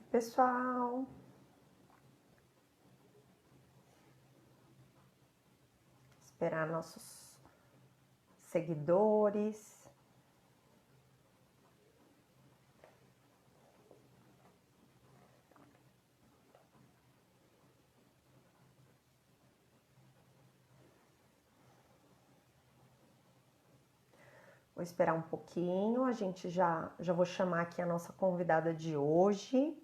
Pessoal, esperar nossos seguidores. Vou esperar um pouquinho, a gente já vou chamar aqui a nossa convidada de hoje.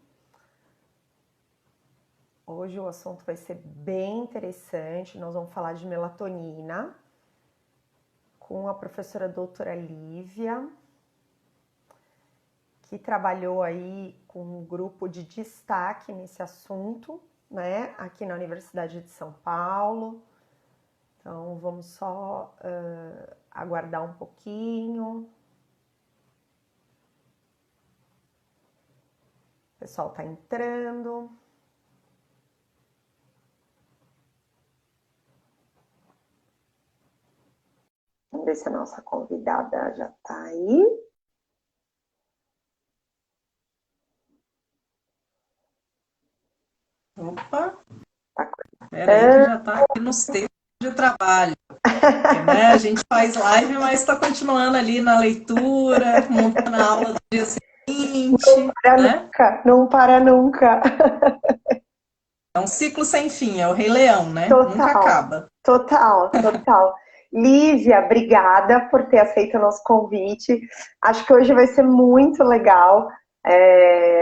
Hoje o assunto vai ser bem interessante, nós vamos falar de melatonina com a professora doutora Lívia, que trabalhou aí com um grupo de destaque nesse assunto, né, aqui na Universidade de São Paulo. Então, vamos só aguardar um pouquinho. O pessoal está entrando. Vamos ver se a nossa convidada já está aí. Opa! Peraí que já está aqui nos tempos de trabalho. Porque, né, a gente faz live, mas está continuando ali na leitura, montando a aula do dia seguinte. Não para nunca. É um ciclo sem fim, é o Rei Leão, né? Total, Nunca acaba. Total. Lívia, obrigada por ter aceito o nosso convite. Acho que hoje vai ser muito legal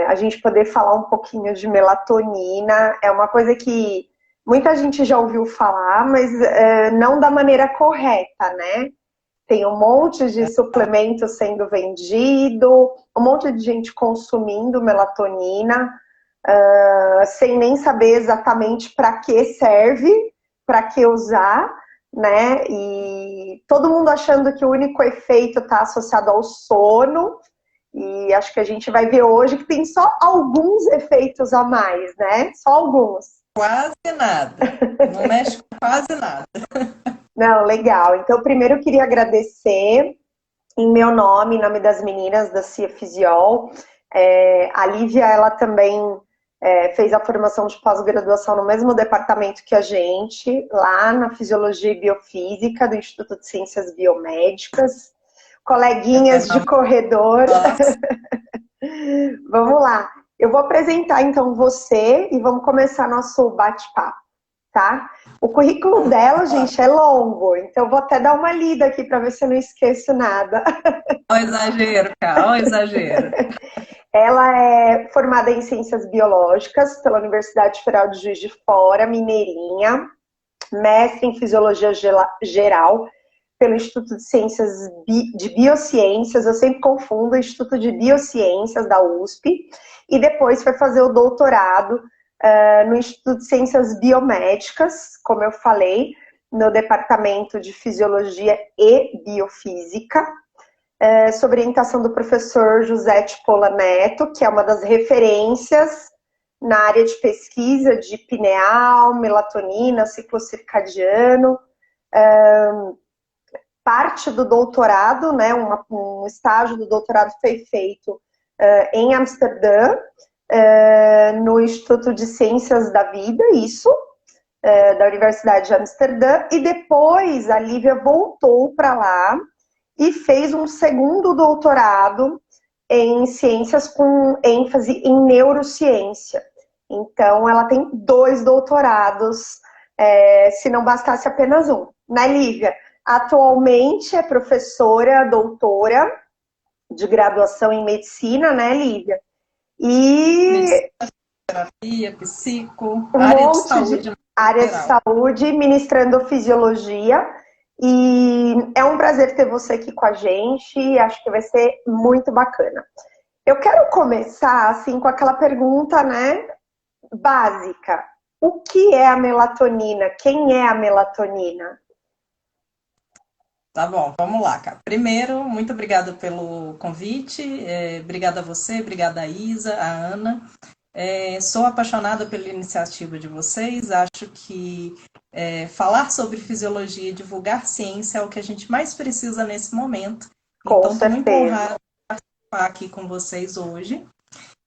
a gente poder falar um pouquinho de melatonina. É uma coisa que muita gente já ouviu falar, mas não da maneira correta, né? Tem um monte de suplemento sendo vendido, um monte de gente consumindo melatonina, sem nem saber exatamente para que serve, para que usar, né? E todo mundo achando que o único efeito está associado ao sono. E acho que a gente vai ver hoje que tem só alguns efeitos a mais, né? Só alguns. Quase nada. Não mexe com quase nada. Não, legal. Então, primeiro eu queria agradecer em meu nome, em nome das meninas da CIA Fisiol. A Lívia, ela também fez a formação de pós-graduação no mesmo departamento que a gente, lá na Fisiologia e Biofísica do Instituto de Ciências Biomédicas. Coleguinhas de corredor. Vamos lá. Eu vou apresentar então você e vamos começar nosso bate-papo, tá? O currículo dela, gente, é longo, então eu vou até dar uma lida aqui para ver se eu não esqueço nada. Olha o exagero, cara, olha o exagero. Ela é formada em Ciências Biológicas pela Universidade Federal de Juiz de Fora, Mineirinha, mestre em Fisiologia Geral pelo Instituto de Ciências de Biociências, eu sempre confundo, Instituto de Biociências da USP, e depois foi fazer o doutorado no Instituto de Ciências Biomédicas, como eu falei, no Departamento de Fisiologia e Biofísica, sob orientação do professor José Tipola Neto, que é uma das referências na área de pesquisa de pineal, melatonina, ciclo circadiano. Parte do doutorado, né, um estágio do doutorado foi feito em Amsterdã, no Instituto de Ciências da Vida, da Universidade de Amsterdã, e depois a Lívia voltou para lá e fez um segundo doutorado em ciências com ênfase em neurociência. Então, ela tem 2 doutorados, se não bastasse apenas um, né, Lívia? Atualmente é professora, doutora de graduação em medicina, né, Lívia? E terapia, psico, área de saúde. Área de saúde, ministrando fisiologia. E é um prazer ter você aqui com a gente. Acho que vai ser muito bacana. Eu quero começar assim com aquela pergunta, né, básica. O que é a melatonina? Quem é a melatonina? Tá bom, vamos lá, cara. Primeiro, muito obrigada pelo convite, obrigada a você, obrigada a Isa, a Ana. Sou apaixonada pela iniciativa de vocês, acho que falar sobre fisiologia e divulgar ciência é o que a gente mais precisa nesse momento. Então, estou muito honrada de participar aqui com vocês hoje.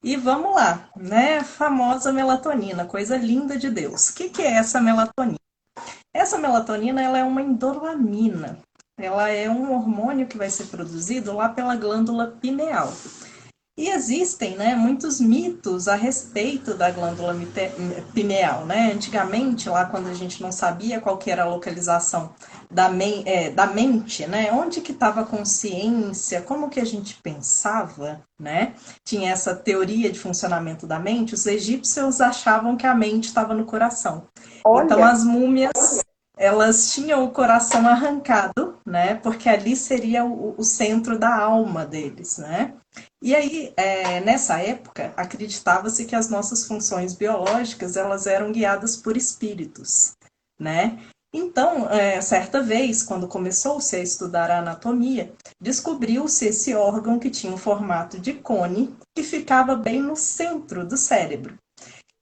E vamos lá, né? Famosa melatonina, coisa linda de Deus. O que é essa melatonina? Essa melatonina, ela é uma indolamina. Ela é um hormônio que vai ser produzido lá pela glândula pineal. E existem, né, muitos mitos a respeito da glândula pineal, né? Antigamente, lá quando a gente não sabia qual que era a localização da mente, né? Onde que estava a consciência, como que a gente pensava, né? Tinha essa teoria de funcionamento da mente. Os egípcios achavam que a mente estava no coração. Então, Olha, as múmias, elas tinham o coração arrancado, né? Porque ali seria o centro da alma deles, né? E aí, nessa época, acreditava-se que as nossas funções biológicas, elas eram guiadas por espíritos, né? Então, certa vez, quando começou-se a estudar a anatomia, descobriu-se esse órgão que tinha um formato de cone, que ficava bem no centro do cérebro.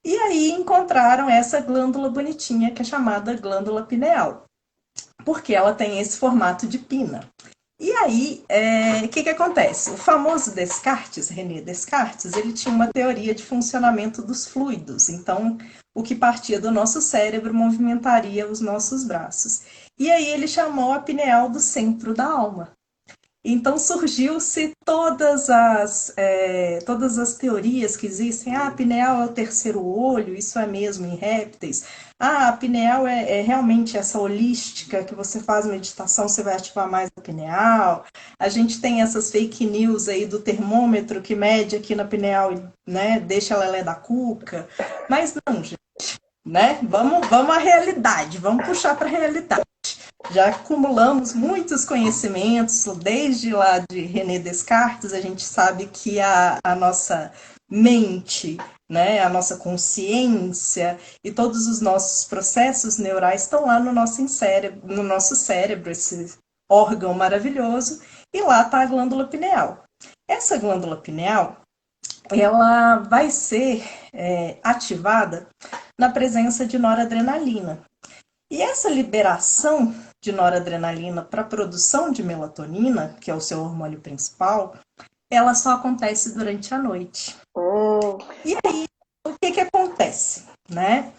E aí encontraram essa glândula bonitinha, que é chamada glândula pineal, porque ela tem esse formato de pina. E aí, o que acontece? O famoso Descartes, René Descartes, ele tinha uma teoria de funcionamento dos fluidos. Então, o que partia do nosso cérebro movimentaria os nossos braços. E aí ele chamou a pineal do centro da alma. Então surgiu-se todas as teorias que existem. Ah, a pineal é o terceiro olho, isso é mesmo em répteis. Ah, a pineal é realmente essa holística que você faz meditação, você vai ativar mais a pineal. A gente tem essas fake news aí do termômetro que mede aqui na pineal, né, deixa a lelé da cuca. Mas não, gente, né? Vamos à realidade, vamos puxar para a realidade. Já acumulamos muitos conhecimentos, desde lá de René Descartes, a gente sabe que a nossa mente, né, a nossa consciência e todos os nossos processos neurais estão lá no nosso cérebro, esse órgão maravilhoso, e lá está a glândula pineal. Essa glândula pineal, ela vai ser ativada na presença de noradrenalina. E essa liberação de noradrenalina para a produção de melatonina, que é o seu hormônio principal, ela só acontece durante a noite. E aí, o que acontece, né?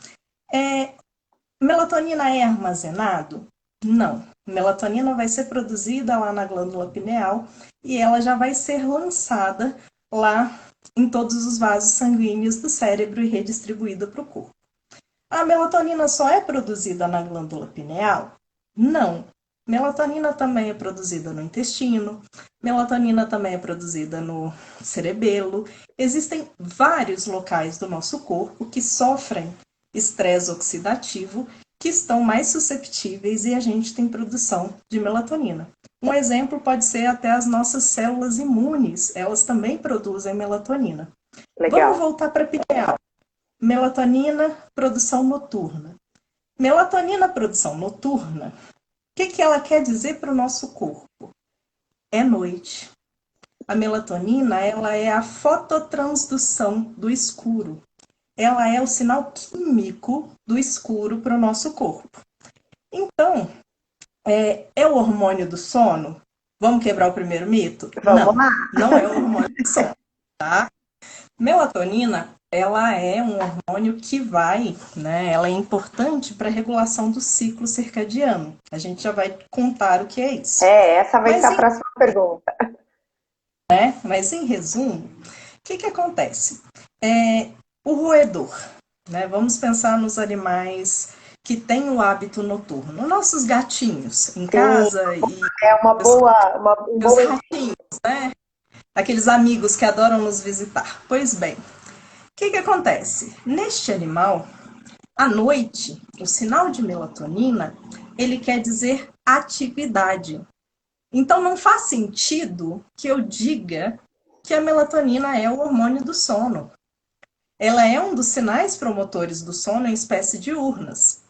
Melatonina é armazenado? Não. Melatonina vai ser produzida lá na glândula pineal e ela já vai ser lançada lá em todos os vasos sanguíneos do cérebro e redistribuída para o corpo. A melatonina só é produzida na glândula pineal? Não. Melatonina também é produzida no intestino, melatonina também é produzida no cerebelo. Existem vários locais do nosso corpo que sofrem estresse oxidativo, que estão mais susceptíveis e a gente tem produção de melatonina. Um exemplo pode ser até as nossas células imunes, elas também produzem melatonina. legal. Vamos voltar para a pineal. Melatonina, produção noturna. Melatonina, produção noturna, o que ela quer dizer para o nosso corpo? É noite. A melatonina, ela é a fototransdução do escuro. Ela é o sinal químico do escuro para o nosso corpo. Então, é o hormônio do sono? Vamos quebrar o primeiro mito? Vamos lá. Não é o hormônio do sono, tá? Melatonina, ela é um hormônio que vai, né? Ela é importante para a regulação do ciclo circadiano. A gente já vai contar o que é isso. Essa vai ser a próxima pergunta. Mas em resumo, o que acontece? O roedor, né? Vamos pensar nos animais que têm o hábito noturno. Nossos gatinhos em casa e é uma boa, os ratinhos, né? Aqueles amigos que adoram nos visitar. Pois bem, o que acontece? Neste animal, à noite, o sinal de melatonina, ele quer dizer atividade. Então, não faz sentido que eu diga que a melatonina é o hormônio do sono. Ela é um dos sinais promotores do sono em espécie diurnas.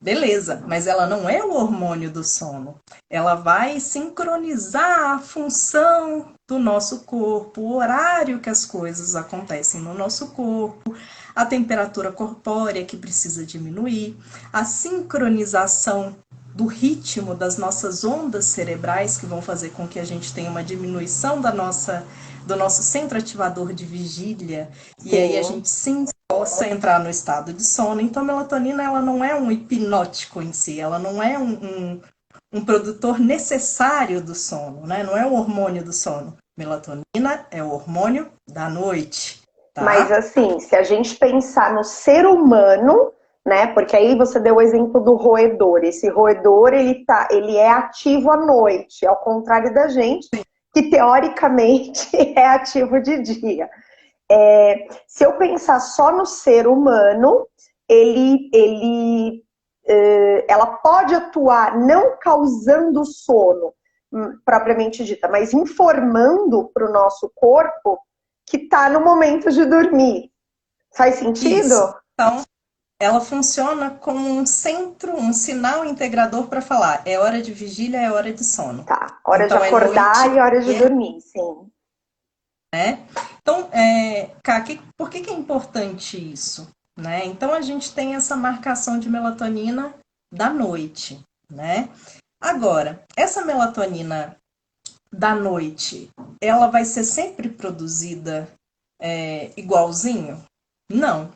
Beleza, mas ela não é o hormônio do sono. Ela vai sincronizar a função do nosso corpo, o horário que as coisas acontecem no nosso corpo, a temperatura corpórea que precisa diminuir, a sincronização do ritmo das nossas ondas cerebrais, que vão fazer com que a gente tenha uma diminuição do nosso centro ativador de vigília, e aí a gente sim possa entrar no estado de sono. Então, a melatonina, ela não é um hipnótico em si, ela não é um produtor necessário do sono, né? Não é o hormônio do sono. Melatonina é o hormônio da noite, tá? Mas assim, se a gente pensar no ser humano, né? Porque aí você deu o exemplo do roedor. Esse roedor, ele é ativo à noite, ao contrário da gente, que teoricamente é ativo de dia. Se eu pensar só no ser humano, ela pode atuar não causando sono, propriamente dita, mas informando para o nosso corpo que está no momento de dormir. Faz sentido? Isso. Então, ela funciona como um centro, um sinal integrador para falar, é hora de vigília, é hora de sono. Tá, hora então, de acordar e hora de dormir, sim. Né? Então, Ká, por que é importante isso? Né? Então, a gente tem essa marcação de melatonina da noite, né? Agora, essa melatonina da noite, ela vai ser sempre produzida igualzinho? Não.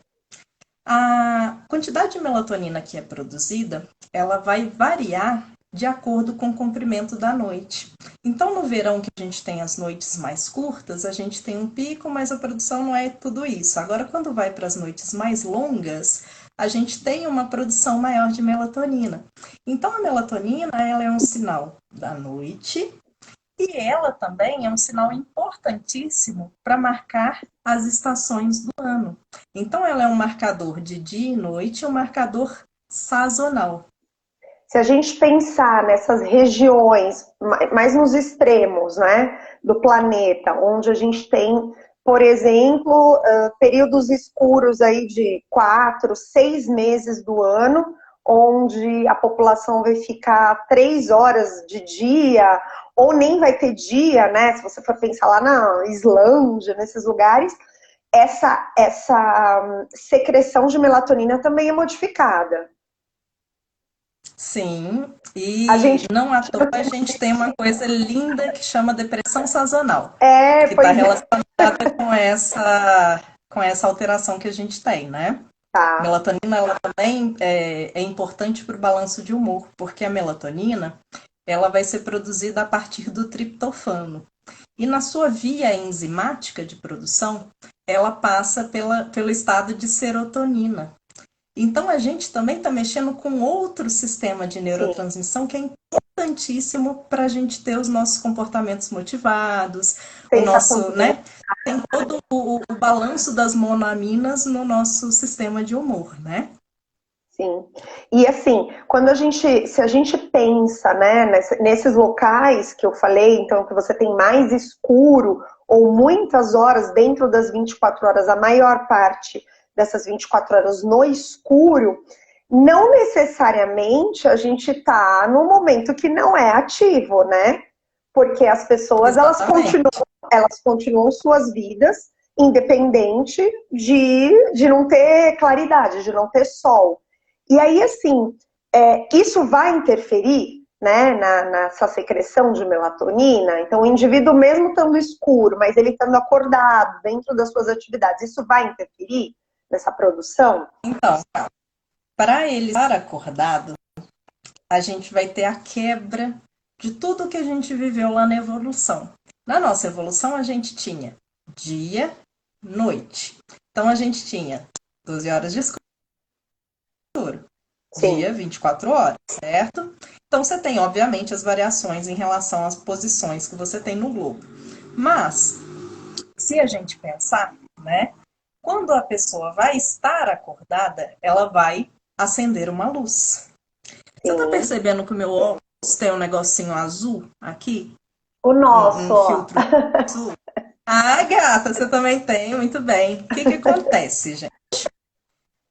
A quantidade de melatonina que é produzida, ela vai variar de acordo com o comprimento da noite. Então, no verão, que a gente tem as noites mais curtas, a gente tem um pico, mas a produção não é tudo isso. Agora, quando vai para as noites mais longas, a gente tem uma produção maior de melatonina. Então, a melatonina, ela é um sinal da noite e ela também é um sinal importantíssimo para marcar as estações do ano. Então, ela é um marcador de dia e noite, um marcador sazonal. Se a gente pensar nessas regiões, mais nos extremos, né, do planeta, onde a gente tem, por exemplo, períodos escuros aí de 4, 6 meses do ano, onde a população vai ficar 3 horas de dia, ou nem vai ter dia, né? Se você for pensar lá na Islândia, nesses lugares, essa secreção de melatonina também é modificada. Sim, e Gente... não à toa a gente tem uma coisa linda que chama depressão sazonal, que está pois relacionada com essa alteração que a gente tem, né? Tá. Melatonina, ela também é importante para o balanço de humor, porque a melatonina, ela vai ser produzida a partir do triptofano. E na sua via enzimática de produção, ela passa pelo estado de serotonina. Então, a gente também está mexendo com outro sistema de neurotransmissão que é importantíssimo para a gente ter os nossos comportamentos motivados, o nosso, né? Tem todo o balanço das monoaminas no nosso sistema de humor, né? Sim. E assim, se a gente pensa, né, nesses locais que eu falei, então que você tem mais escuro ou muitas horas dentro das 24 horas, a maior parte dessas 24 horas no escuro, não necessariamente a gente está no momento que não é ativo, né? Porque as pessoas elas continuam suas vidas independente de não ter claridade, de não ter sol. E aí, assim, isso vai interferir, né, nessa secreção de melatonina? Então, o indivíduo mesmo estando escuro, mas ele estando acordado dentro das suas atividades, isso vai interferir nessa produção? Então, para ele estar acordado, a gente vai ter a quebra de tudo que a gente viveu lá na evolução. Na nossa evolução, a gente tinha dia, noite. Então, a gente tinha 12 horas de escuro. Sim. Dia, 24 horas, certo? Então, você tem, obviamente, as variações em relação às posições que você tem no globo. Mas, se a gente pensar, né? Quando a pessoa vai estar acordada, ela vai acender uma luz. Você está percebendo que o meu óculos tem um negocinho azul aqui? O nosso. Um filtro azul. Ah, gata, você também tem, muito bem. O que acontece, gente?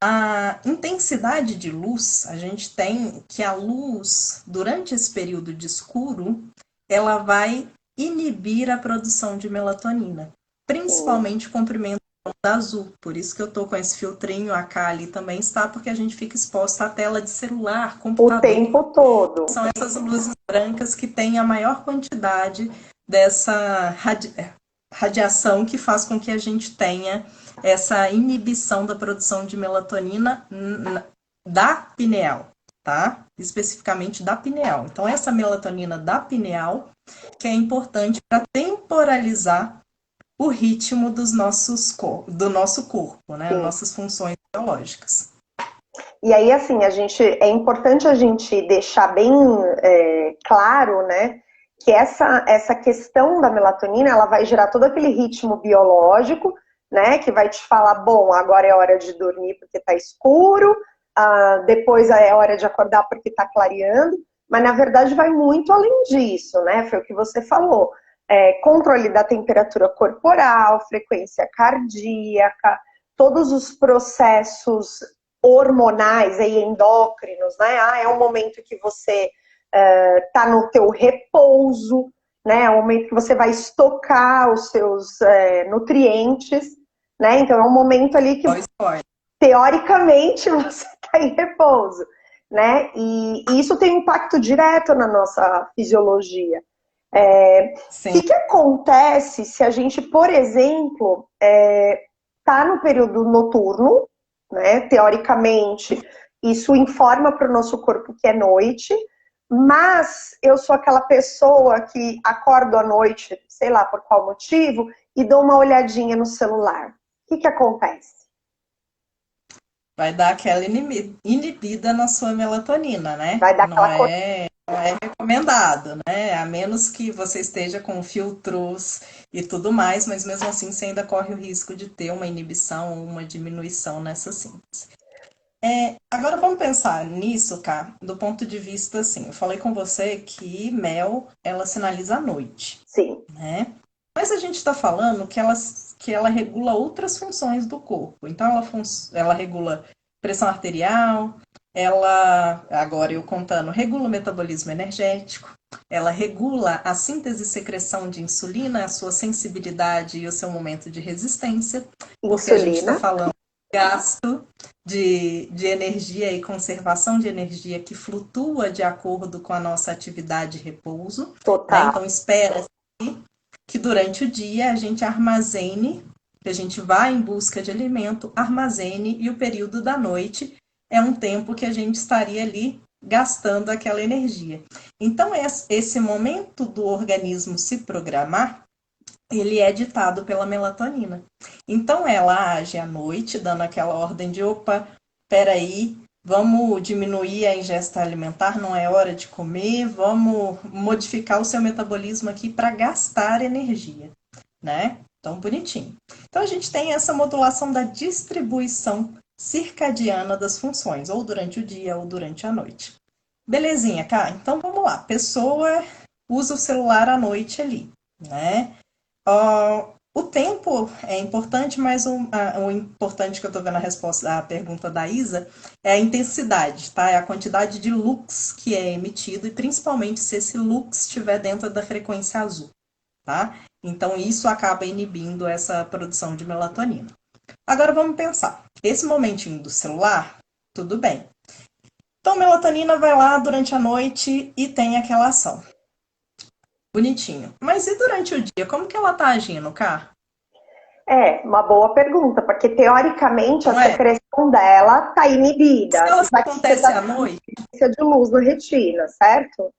A intensidade de luz, a gente tem que a luz, durante esse período de escuro, ela vai inibir a produção de melatonina, principalmente o comprimento onda azul. Por isso que eu tô com esse filtrinho, a K ali também está, porque a gente fica exposta à tela de celular, O computador. tempo todo. São essas luzes brancas que têm a maior quantidade dessa radiação que faz com que a gente tenha essa inibição da produção de melatonina da pineal, tá? Especificamente da pineal. Então, essa melatonina da pineal que é importante para temporalizar o ritmo do nosso corpo, né? Sim. Nossas funções biológicas. E aí, assim, é importante a gente deixar bem claro, né, que essa questão da melatonina, ela vai gerar todo aquele ritmo biológico, né, que vai te falar, bom, agora é hora de dormir porque tá escuro, depois é hora de acordar porque tá clareando, mas na verdade vai muito além disso, né, foi o que você falou. Controle da temperatura corporal, frequência cardíaca, todos os processos hormonais e endócrinos, né? É um momento que você tá no teu repouso, né? É um momento que você vai estocar os seus nutrientes, né? Então é um momento ali que teoricamente você está em repouso, né? E isso tem impacto direto na nossa fisiologia. O que acontece se a gente, por exemplo, tá no período noturno, né? Teoricamente, isso informa para o nosso corpo que é noite, mas eu sou aquela pessoa que acordo à noite, sei lá por qual motivo, e dou uma olhadinha no celular. O que acontece? Vai dar aquela inibida na sua melatonina, né? Vai dar Não aquela é recomendado, né? A menos que você esteja com filtros e tudo mais, mas mesmo assim você ainda corre o risco de ter uma inibição ou uma diminuição nessa síntese. Agora vamos pensar nisso, Cá, do ponto de vista assim. Eu falei com você que mel, ela sinaliza a noite. Sim. Né? Mas a gente está falando que ela regula outras funções do corpo. Então, ela regula pressão arterial, ela, agora eu contando, regula o metabolismo energético, ela regula a síntese e secreção de insulina, a sua sensibilidade e o seu momento de resistência, porque a gente está falando de gasto de energia e conservação de energia que flutua de acordo com a nossa atividade e repouso. Total. Né? Então, espera que durante o dia a gente armazene, que a gente vá em busca de alimento, armazene, e o período da noite é um tempo que a gente estaria ali gastando aquela energia. Então, esse momento do organismo se programar, ele é ditado pela melatonina. Então, ela age à noite, dando aquela ordem de, opa, peraí, vamos diminuir a ingesta alimentar, não é hora de comer, vamos modificar o seu metabolismo aqui para gastar energia, né? Então, bonitinho. Então, a gente tem essa modulação da distribuição circadiana das funções, ou durante o dia ou durante a noite. Belezinha, Cá? Então, vamos lá. Pessoa usa o celular à noite ali, né? O tempo é importante, mas o importante que eu estou vendo a resposta à pergunta da Isa é a intensidade, tá? É a quantidade de lux que é emitido e principalmente se esse lux estiver dentro da frequência azul, tá? Então isso acaba inibindo essa produção de melatonina. Agora vamos pensar. Esse momentinho do celular, tudo bem. Então a melatonina vai lá durante a noite e tem aquela ação. Bonitinho. Mas e durante o dia? Como que ela tá agindo, Cá? Uma boa pergunta, porque teoricamente a secreção dela está inibida. Se ela acontece à noite? De luz na retina, certo?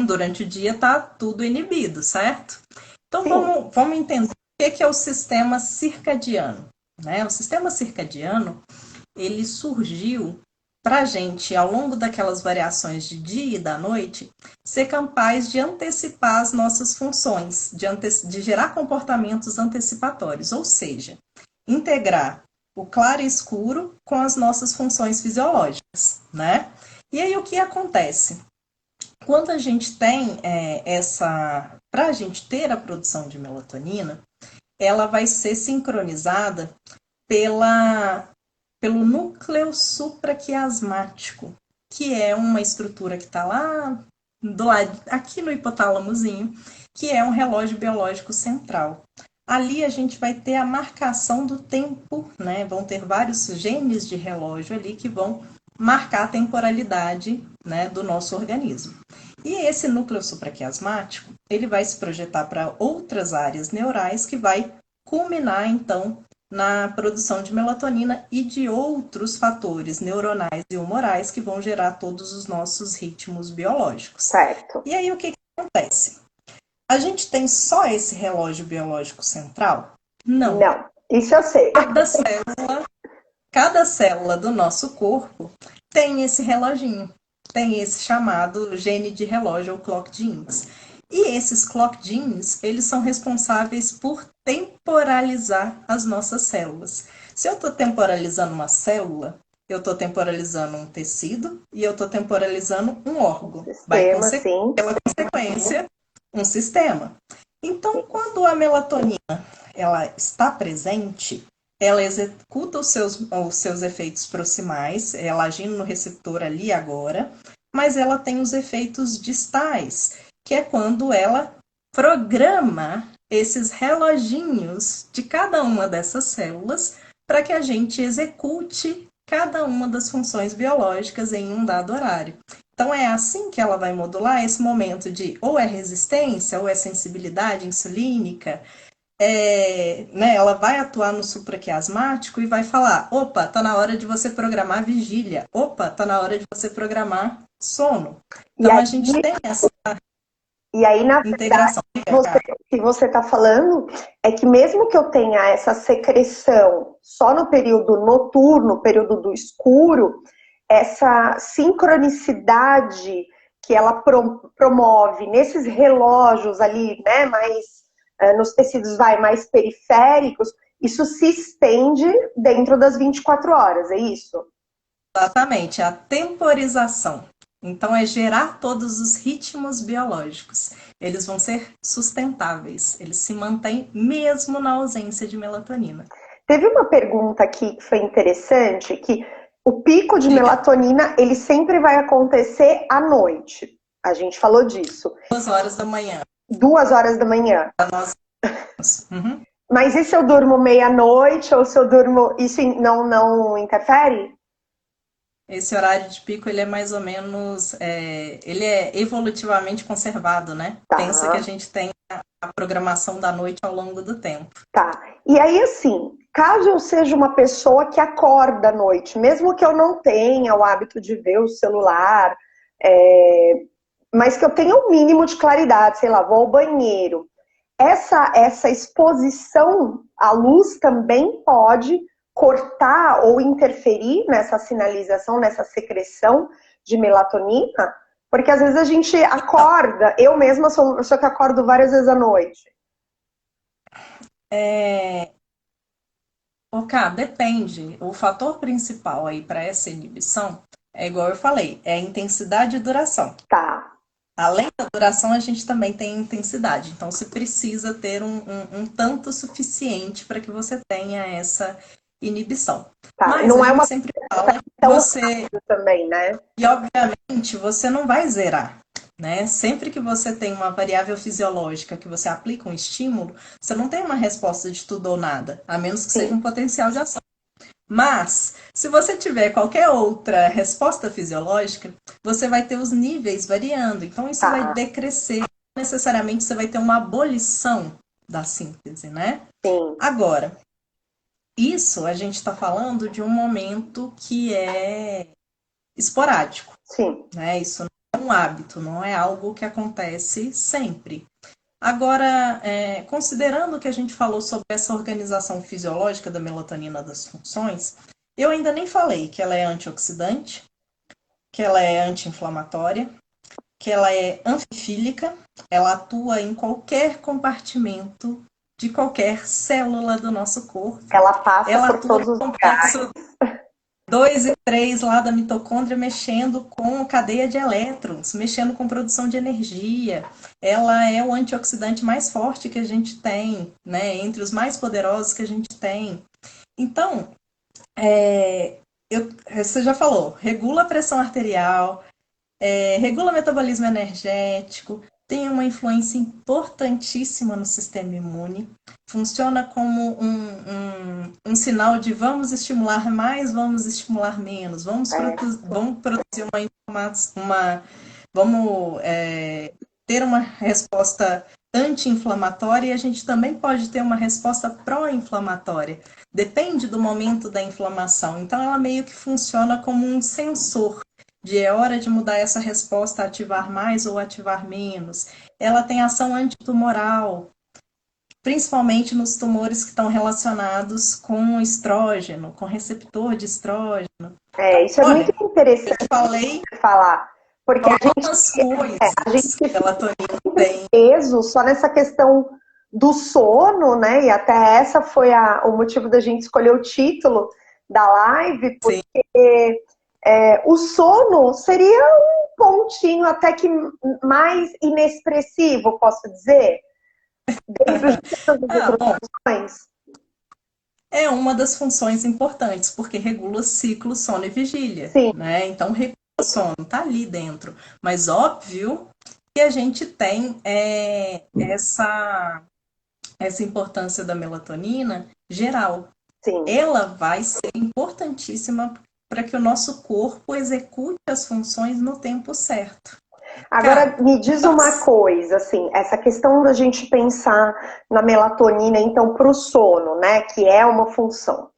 Durante o dia tá tudo inibido, certo? Então vamos entender o que é o sistema circadiano. Né? O sistema circadiano, ele surgiu para a gente, ao longo daquelas variações de dia e da noite, ser capaz de antecipar as nossas funções, de gerar comportamentos antecipatórios, ou seja, integrar o claro e escuro com as nossas funções fisiológicas, né? E aí o que acontece? Quando a gente tem para a gente ter a produção de melatonina, ela vai ser sincronizada pelo núcleo supraquiasmático, que é uma estrutura que está lá aqui no hipotálamo, que é um relógio biológico central. Ali a gente vai ter a marcação do tempo, né? Vão ter vários genes de relógio ali que vão marcar a temporalidade, né, do nosso organismo. E esse núcleo supraquiasmático, ele vai se projetar para outras áreas neurais que vai culminar, então, na produção de melatonina e de outros fatores neuronais e humorais que vão gerar todos os nossos ritmos biológicos. Certo. E aí o que acontece? A gente tem só esse relógio biológico central? Não. Não, isso eu sei. Cada célula do nosso corpo tem esse reloginho, tem esse chamado gene de relógio ou clock genes. E esses clock genes, eles são responsáveis por temporalizar as nossas células. Se eu estou temporalizando uma célula, eu estou temporalizando um tecido e eu estou temporalizando um órgão. Sistema, sim. Pela consequência, um sistema. Então, quando a melatonina ela está presente, ela executa os seus efeitos proximais, ela agindo no receptor ali agora, mas ela tem os efeitos distais, que é quando ela programa esses reloginhos de cada uma dessas células para que a gente execute cada uma das funções biológicas em um dado horário. Então, é assim que ela vai modular esse momento de ou é resistência, ou é sensibilidade insulínica, né, ela vai atuar no supraquiasmático e vai falar, opa, tá na hora de você programar vigília, opa, tá na hora de você programar sono. Então, a gente tem essa e aí, na integração. verdade, o que você está falando é que mesmo que eu tenha essa secreção só no período noturno, período do escuro, essa sincronicidade que ela promove nesses relógios ali, né, mais nos tecidos mais periféricos, isso se estende dentro das 24 horas, é isso? Exatamente, a temporização. Então, é gerar todos os ritmos biológicos. Eles vão ser sustentáveis, eles se mantêm mesmo na ausência de melatonina. Teve uma pergunta aqui que foi interessante, que o pico de melatonina, ele sempre vai acontecer à noite. A gente falou disso. 2 horas da manhã. 2 horas da manhã. Uhum. Mas e se eu durmo meia-noite ou se eu durmo... Isso não interfere? Esse horário de pico, ele é mais ou menos... ele é evolutivamente conservado, né? Tá. Pensa que a gente tem a programação da noite ao longo do tempo. Tá. E aí, assim, caso eu seja uma pessoa que acorda à noite, mesmo que eu não tenha o hábito de ver o celular, mas que eu tenha um mínimo de claridade, sei lá, vou ao banheiro. Essa exposição à luz também pode cortar ou interferir nessa sinalização, nessa secreção de melatonina? Porque às vezes a gente acorda, eu mesma sou uma pessoa que acordo várias vezes à noite. Depende. O fator principal aí para essa inibição é igual eu falei, é a intensidade e duração. Tá. Além da duração, a gente também tem intensidade. Então, se precisa ter um tanto suficiente para que você tenha essa inibição. Tá. Mas não a é gente uma sempre fala que você... também, né? E, obviamente, você não vai zerar. Né? Sempre que você tem uma variável fisiológica que você aplica um estímulo, você não tem uma resposta de tudo ou nada, a menos que seja um potencial de ação. Mas, se você tiver qualquer outra resposta fisiológica, você vai ter os níveis variando. Então, isso vai decrescer. Não necessariamente você vai ter uma abolição da síntese, né? Sim. Agora, isso a gente está falando de um momento que é esporádico. Sim. Né? Isso não é um hábito, não é algo que acontece sempre. Agora, considerando que a gente falou sobre essa organização fisiológica da melatonina das funções, eu ainda nem falei que ela é antioxidante, que ela é anti-inflamatória, que ela é anfifílica, ela atua em qualquer compartimento de qualquer célula do nosso corpo. Ela passa por atua todos os complexo 2 e 3 lá da mitocôndria, mexendo com cadeia de elétrons, mexendo com produção de energia. Ela é o antioxidante mais forte que a gente tem, né? Entre os mais poderosos que a gente tem. Então, você já falou, regula a pressão arterial, regula o metabolismo energético, tem uma influência importantíssima no sistema imune, funciona como um sinal de vamos estimular mais, vamos estimular menos, vamos produzir vamos ter uma resposta anti-inflamatória e a gente também pode ter uma resposta pró-inflamatória. Depende do momento da inflamação. Então, ela meio que funciona como um sensor de é hora de mudar essa resposta, ativar mais ou ativar menos. Ela tem ação antitumoral, principalmente nos tumores que estão relacionados com estrógeno, com receptor de estrógeno. Isso é muito interessante eu falei falar, porque a gente melatonina tem peso só nessa questão do sono, né? E até essa foi o motivo da gente escolher o título da live, porque o sono seria um pontinho até que mais inexpressivo, posso dizer, dentro de outras funções. É uma das funções importantes, porque regula ciclo, sono e vigília. Sim. Né? Então, regula o sono, está ali dentro. Mas óbvio que a gente tem essa importância da melatonina geral. Sim. Ela vai ser importantíssima para que o nosso corpo execute as funções no tempo certo. Agora, me diz uma coisa, assim, essa questão da gente pensar na melatonina, então, para o sono, né, que é uma função.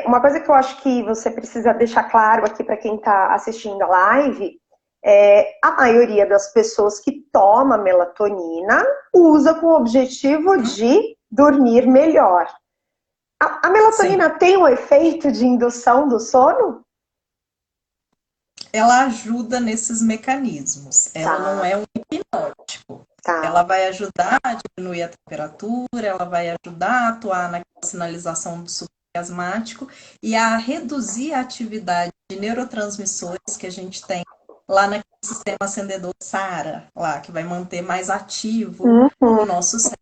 Uma coisa que eu acho que você precisa deixar claro aqui para quem está assistindo a live, a maioria das pessoas que toma melatonina usa com o objetivo de dormir melhor. A melatonina tem um efeito de indução do sono? Ela ajuda nesses mecanismos. Ela não é um hipnótico. Ela vai ajudar a diminuir a temperatura, ela vai ajudar a atuar na sinalização do subarquiasmático e a reduzir a atividade de neurotransmissores que a gente tem lá naquele sistema acendedor SARA, lá, que vai manter mais ativo o nosso cérebro.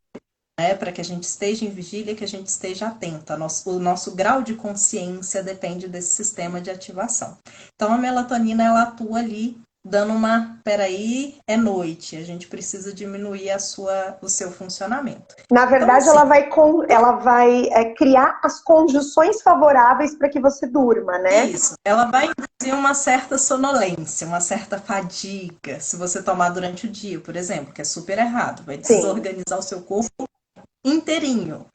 Para que a gente esteja em vigília, que a gente esteja atenta. O nosso grau de consciência depende desse sistema de ativação. Então, a melatonina, ela atua ali, dando peraí, é noite, a gente precisa diminuir o seu funcionamento. Na verdade, então, ela vai criar as condições favoráveis para que você durma, né? Isso, ela vai induzir uma certa sonolência, uma certa fadiga, se você tomar durante o dia, por exemplo, que é super errado, vai desorganizar o seu corpo inteirinho.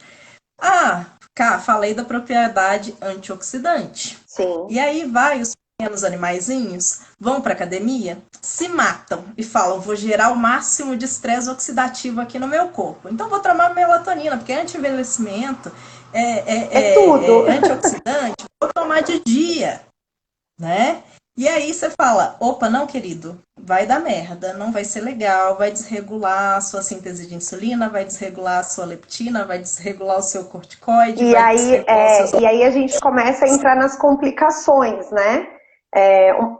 Falei da propriedade antioxidante. Sim. E aí os pequenos animaizinhos vão para academia, se matam e falam, vou gerar o máximo de estresse oxidativo aqui no meu corpo. Então vou tomar melatonina, porque anti-envelhecimento tudo. Antioxidante, vou tomar de dia, né? E aí você fala, opa, não, querido, vai dar merda, não vai ser legal, vai desregular a sua síntese de insulina, vai desregular a sua leptina, vai desregular o seu corticoide. E aí a gente começa a entrar nas complicações, né?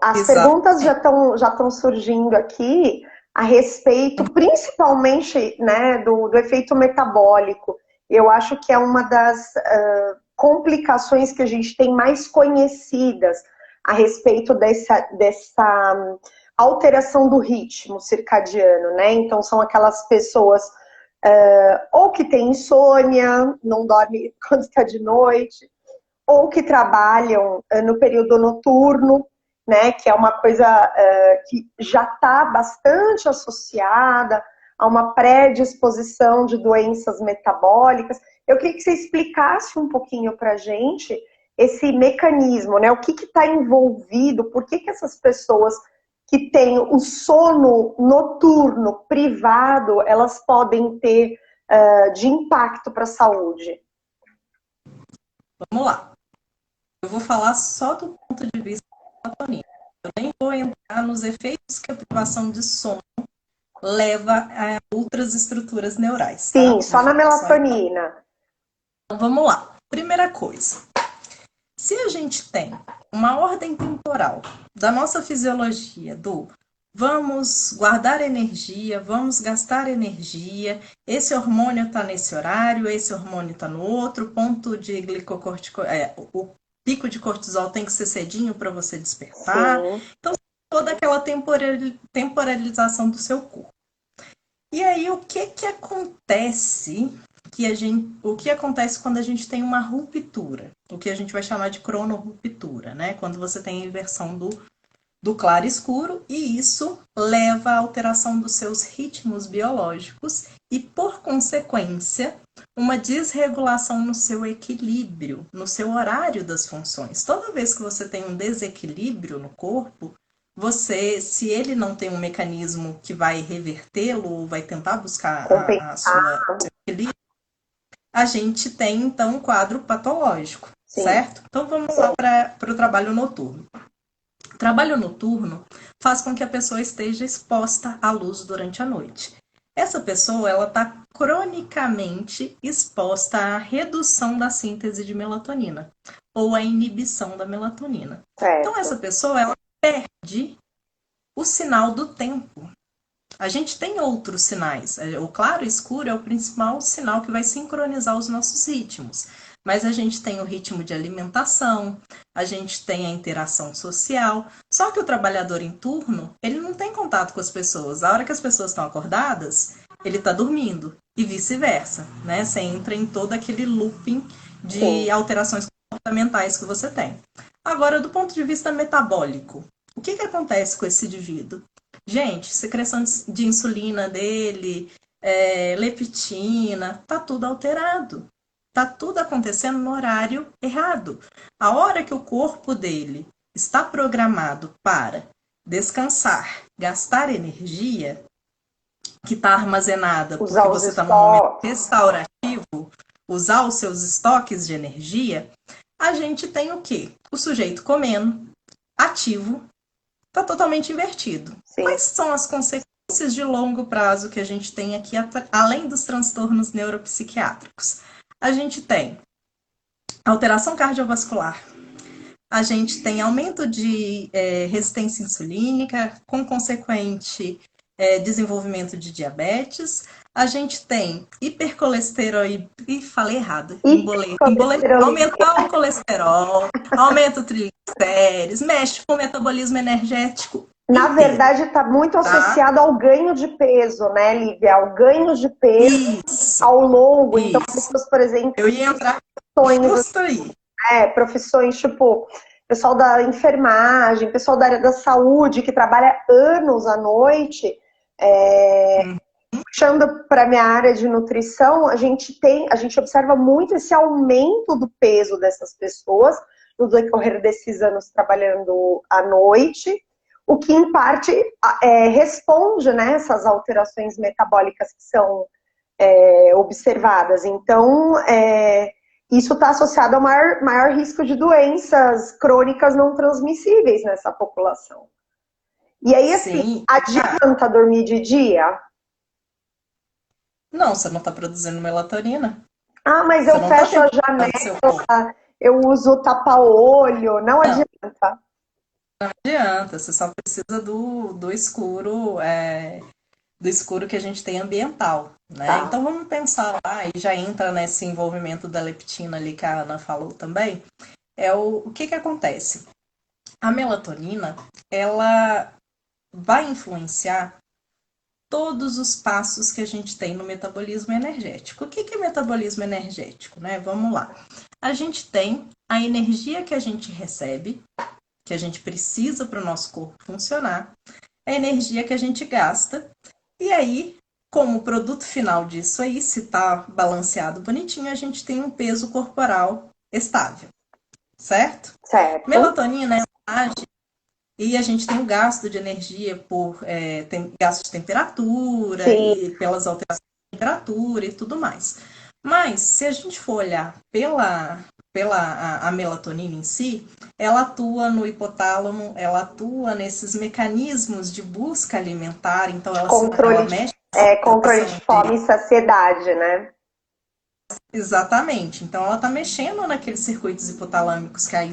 As perguntas já estão surgindo aqui a respeito, principalmente, né, do efeito metabólico. Eu acho que é uma das complicações que a gente tem mais conhecidas a respeito dessa alteração do ritmo circadiano, né? Então, são aquelas pessoas ou que têm insônia, não dorme quando está de noite, ou que trabalham no período noturno, né? Que é uma coisa que já está bastante associada a uma predisposição de doenças metabólicas. Eu queria que você explicasse um pouquinho para a gente esse mecanismo, né? O que está envolvido, por que essas pessoas que têm o sono noturno privado, elas podem ter de impacto para a saúde? Vamos lá. Eu vou falar só do ponto de vista da melatonina. Eu nem vou entrar nos efeitos que a privação de sono leva a outras estruturas neurais. Sim, só na melatonina. Então, vamos lá. Primeira coisa. Se a gente tem uma ordem temporal da nossa fisiologia do vamos guardar energia, vamos gastar energia, esse hormônio está nesse horário, esse hormônio está no outro, ponto de o pico de cortisol tem que ser cedinho para você despertar. Sim. Então, toda aquela temporalização do seu corpo. E aí, o que acontece o que acontece quando a gente tem uma ruptura? O que a gente vai chamar de cronorruptura, né? Quando você tem a inversão do claro e escuro, e isso leva à alteração dos seus ritmos biológicos e, por consequência, uma desregulação no seu equilíbrio, no seu horário das funções. Toda vez que você tem um desequilíbrio no corpo, você, se ele não tem um mecanismo que vai revertê-lo ou vai tentar buscar a sua seu equilíbrio, a gente tem então um quadro patológico, Sim. certo? Então vamos lá para o trabalho noturno. O trabalho noturno faz com que a pessoa esteja exposta à luz durante a noite. Essa pessoa ela está cronicamente exposta à redução da síntese de melatonina ou à inibição da melatonina. Certo. Então essa pessoa ela perde o sinal do tempo. A gente tem outros sinais. O claro e escuro é o principal sinal que vai sincronizar os nossos ritmos. Mas a gente tem o ritmo de alimentação, a gente tem a interação social. Só que o trabalhador em turno, ele não tem contato com as pessoas. A hora que as pessoas estão acordadas, ele está dormindo. E vice-versa, né? Você entra em todo aquele looping de alterações comportamentais que você tem. Agora, do ponto de vista metabólico, o que acontece com esse indivíduo? Gente, secreção de insulina dele, leptina, tá tudo alterado. Tá tudo acontecendo no horário errado. A hora que o corpo dele está programado para descansar, gastar energia que está armazenada porque você está num momento restaurativo, usar os seus estoques de energia, a gente tem o quê? O sujeito comendo, ativo, está totalmente invertido. Sim. Quais são as consequências de longo prazo que a gente tem aqui, além dos transtornos neuropsiquiátricos? A gente tem alteração cardiovascular, a gente tem aumento de resistência insulínica, com consequente desenvolvimento de diabetes, a gente tem hipercolesterolemia, falei errado, aumentar o colesterol, aumenta o triglicérides, mexe com o metabolismo energético. Na verdade, está muito associado ao ganho de peso, né, Lívia? Ao ganho de peso ao longo. Então, pessoas, por exemplo, eu ia entrar justo aí. Profissões tipo pessoal da enfermagem, pessoal da área da saúde que trabalha anos à noite. Puxando para a minha área de nutrição, a gente observa muito esse aumento do peso dessas pessoas no decorrer desses anos trabalhando à noite, o que em parte responde, né, essas alterações metabólicas que são observadas. Então, isso está associado ao maior risco de doenças crônicas não transmissíveis nessa população. E aí, assim, adianta dormir de dia? Não, você não está produzindo melatonina. Ah, mas eu fecho a janela, eu uso tapa-olho, não adianta. Não adianta, você só precisa do escuro, do escuro que a gente tem ambiental, né? Tá. Então vamos pensar lá, e já entra nesse envolvimento da leptina ali que a Ana falou também, o que acontece? A melatonina, ela vai influenciar todos os passos que a gente tem no metabolismo energético. O que é metabolismo energético, né? Vamos lá. A gente tem a energia que a gente recebe, que a gente precisa para o nosso corpo funcionar, a energia que a gente gasta, e aí, como produto final disso aí, se está balanceado bonitinho, a gente tem um peso corporal estável, certo? Certo. Melatonina ela age e a gente tem o gasto de energia por gasto de temperatura, e pelas alterações de temperatura e tudo mais. Mas, se a gente for olhar a melatonina em si, ela atua no hipotálamo, ela atua nesses mecanismos de busca alimentar, então ela mexe... controle de fome e saciedade, né? Exatamente. Então, ela está mexendo naqueles circuitos hipotalâmicos que a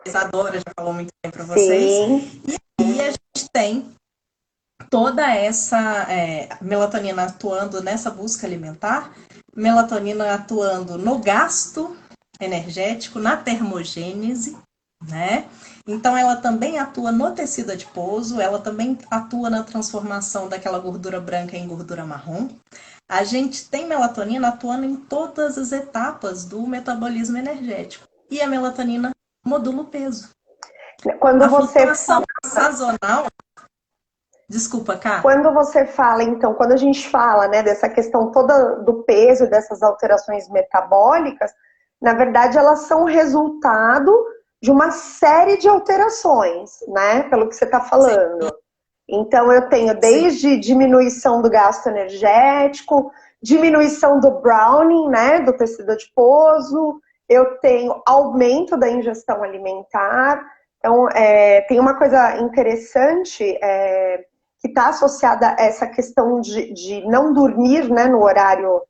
Isadora já falou muito bem para vocês. Sim. E aí a gente tem toda essa melatonina atuando nessa busca alimentar, melatonina atuando no gasto energético, na termogênese, né? Então, ela também atua no tecido adiposo, ela também atua na transformação daquela gordura branca em gordura marrom. A gente tem melatonina atuando em todas as etapas do metabolismo energético. E a melatonina modula o peso. Quando A você flutuação sazonal. Desculpa, Cá. Quando você fala, então, quando a gente fala, né, dessa questão toda do peso, dessas alterações metabólicas, na verdade elas são resultado de uma série de alterações, né, pelo que você está falando. Então eu tenho desde diminuição do gasto energético, diminuição do browning, né, do tecido adiposo, eu tenho aumento da ingestão alimentar. Então, tem uma coisa interessante, que está associada a essa questão de não dormir, né, no horário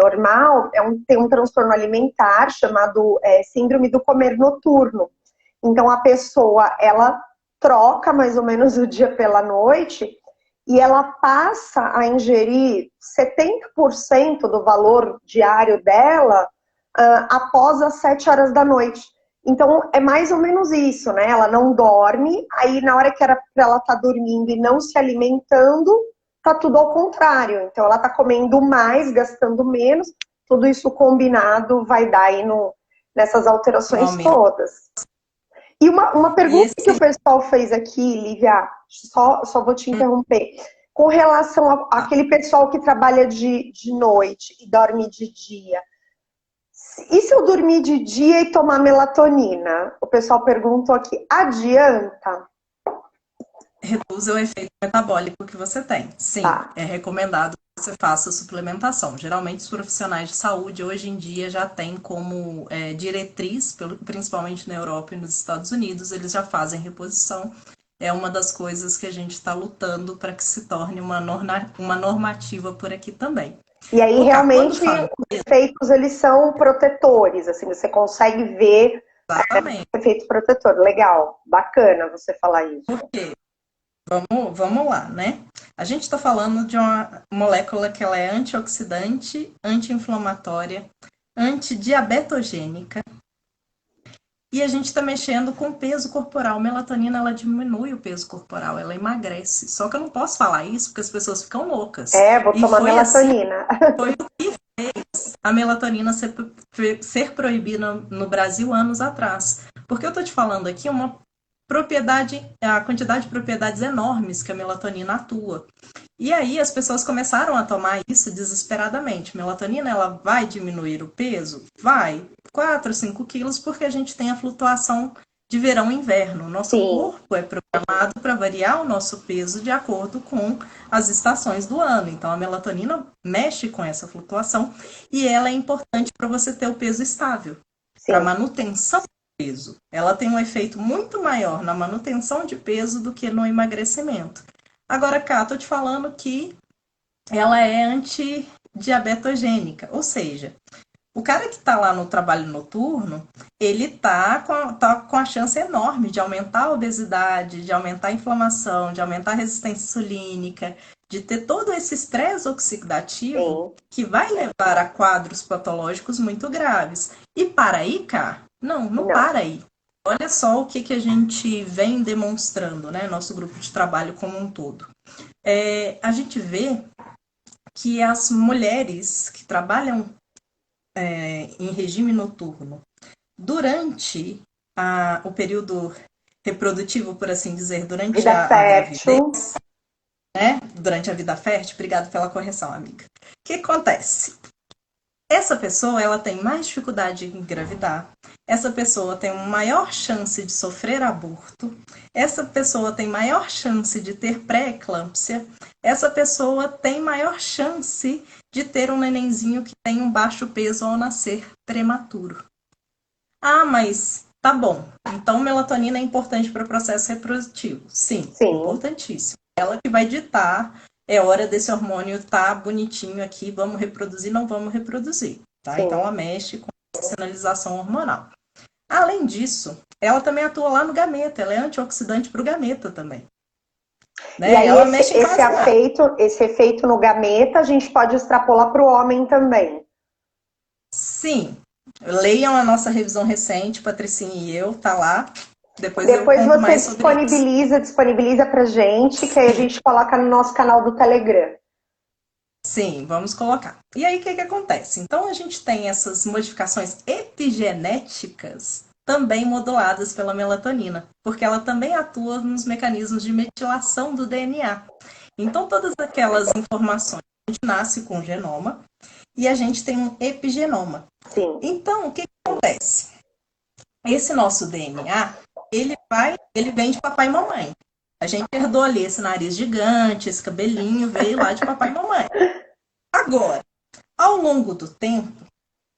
normal, tem um transtorno alimentar chamado síndrome do comer noturno. Então a pessoa, ela troca mais ou menos o dia pela noite e ela passa a ingerir 70% do valor diário dela após as 7 horas da noite. Então, é mais ou menos isso, né? Ela não dorme, aí na hora que era para ela estar dormindo e não se alimentando, tá tudo ao contrário. Então, ela tá comendo mais, gastando menos, tudo isso combinado vai dar aí nessas alterações todas. E uma pergunta que o pessoal fez aqui, Lívia, só vou te interromper. Com relação àquele pessoal que trabalha de noite e dorme de dia, e se eu dormir de dia e tomar melatonina? O pessoal perguntou aqui, adianta? Reduz o efeito metabólico que você tem. Sim, é recomendado que você faça suplementação. Geralmente os profissionais de saúde hoje em dia já têm como diretriz, principalmente na Europa e nos Estados Unidos, eles já fazem reposição. É uma das coisas que a gente está lutando para que se torne uma normativa por aqui também. E aí, realmente, os efeitos, eles são protetores, assim, você consegue ver o efeito protetor. Legal, bacana você falar isso. Por quê? Vamos lá, né? A gente está falando de uma molécula que ela é antioxidante, anti-inflamatória, antidiabetogênica, e a gente está mexendo com o peso corporal. Melatonina, ela diminui o peso corporal, ela emagrece. Só que eu não posso falar isso porque as pessoas ficam loucas. Vou tomar melatonina. Foi o que fez a melatonina ser proibida no Brasil anos atrás. Porque eu tô te falando aqui a quantidade de propriedades enormes que a melatonina atua. E aí as pessoas começaram a tomar isso desesperadamente. Melatonina, ela vai diminuir o peso? Vai. 4, 5 quilos, porque a gente tem a flutuação de verão e inverno. Nosso corpo é programado para variar o nosso peso de acordo com as estações do ano. Então, a melatonina mexe com essa flutuação e ela é importante para você ter o peso estável, para manutenção do peso. Ela tem um efeito muito maior na manutenção de peso do que no emagrecimento. Agora, Cá, estou te falando que ela é antidiabetogênica, ou seja, o cara que está lá no trabalho noturno, ele tá com a chance enorme de aumentar a obesidade, de aumentar a inflamação, de aumentar a resistência insulínica, de ter todo esse estresse oxidativo que vai levar a quadros patológicos muito graves. E para aí, Cá? Não para aí. Olha só o que a gente vem demonstrando, né? Nosso grupo de trabalho como um todo. A gente vê que as mulheres que trabalham em regime noturno, durante o período reprodutivo, por assim dizer, durante a gravidez, né? Durante a vida fértil, obrigado pela correção, amiga. O que acontece? Essa pessoa, ela tem mais dificuldade em engravidar, essa pessoa tem uma maior chance de sofrer aborto, essa pessoa tem maior chance de ter pré-eclâmpsia, essa pessoa tem maior chance de ter um nenenzinho que tem um baixo peso ao nascer prematuro. Ah, mas tá bom. Então, melatonina é importante para o processo reprodutivo. Sim, importantíssimo. Ela que vai ditar, é hora desse hormônio tá bonitinho aqui, vamos reproduzir, não vamos reproduzir. Tá? Então, ela mexe com a sinalização hormonal. Além disso, ela também atua lá no gameta, ela é antioxidante para o gameta também. Né? E aí, esse efeito no gameta, a gente pode extrapolar para o homem também. Sim, Leiam a nossa revisão recente, Patricinha e eu, tá lá. Depois eu Depois conto você mais sobre isso. disponibiliza pra gente, que aí a gente coloca no nosso canal do Telegram. Sim, vamos colocar. E aí, o que acontece? Então, a gente tem essas modificações epigenéticas também moduladas pela melatonina, porque ela também atua nos mecanismos de metilação do DNA. Então, todas aquelas informações, a gente nasce com um genoma e a gente tem um epigenoma. Sim. Então, o que acontece? Esse nosso DNA, ele vem de papai e mamãe. A gente herdou ali esse nariz gigante, esse cabelinho, veio lá de papai e mamãe. Agora, ao longo do tempo,